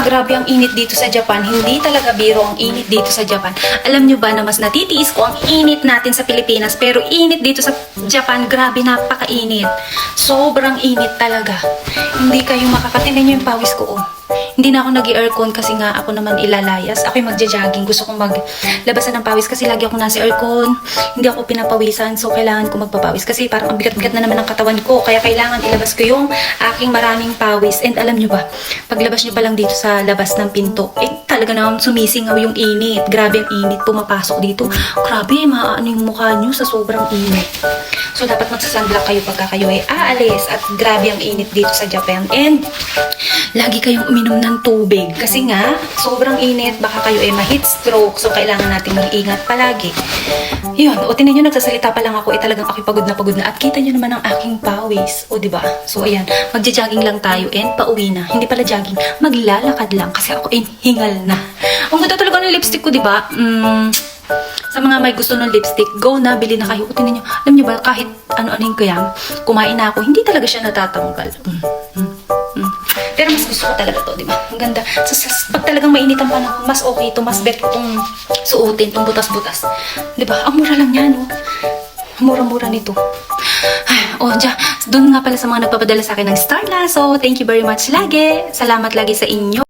Grabe ang init dito sa Japan. Hindi talaga biro ang init dito sa Japan. Alam nyo ba na mas natitiis ko ang init natin sa Pilipinas, pero init dito sa Japan, grabe, napakainit. Sobrang init talaga. Hindi kayo makakatinan nyo yung pawis ko, oh. Hindi na ako nag-aircon kasi nga ako naman ilalayas. Ako'y magja-jogging. Gusto kong maglabasan ng pawis kasi lagi ako nasa aircon. Hindi ako pinapawisan, so kailangan ko magpapawis kasi parang ang bigat-bigat na naman ang katawan ko. Kaya kailangan ilabas ko yung aking maraming pawis. And alam nyo ba, paglabas nyo pa lang dito sa labas ng pinto, talaga naman sumisingaw yung init. Grabe ang init pumapasok dito. Grabe, maaano yung mukha nyo sa sobrang init. So dapat magsasunblock kayo pagka kayo ay aalis. At grabe ang init dito sa Japan. And lagi kayong uminom ng tubig. Kasi nga, sobrang init, baka kayo ay ma-heat stroke. So, kailangan natin mag-ingat palagi. Yun, o tinan nyo, nagsasalita pa lang ako, talagang ako'y pagod na. At kita nyo naman ang aking pawis. O, diba? So, ayan, magja-jogging lang tayo and pauwi na. Hindi pala jogging, maglalakad lang kasi ako ay hingal na. Ang ganda talaga ng lipstick ko, diba? Sa mga may gusto ng lipstick, go na, bili na kayo. O, tinan nyo, alam nyo ba, kahit ano-ano yung kaya, kumain na ako, hindi talaga siya natatanggal. Pero mas gusto ko talaga to, di ba? Ang ganda. Pag talagang mainit ang panahon, mas okay to, mas bet ko itong suotin, itong butas-butas. Di ba? Ang mura lang yan, oh. Mura-mura nito. Oh, doon nga pala sa mga nagpapadala sa akin ng Star Lasso. Thank you very much lagi. Salamat lagi sa inyo.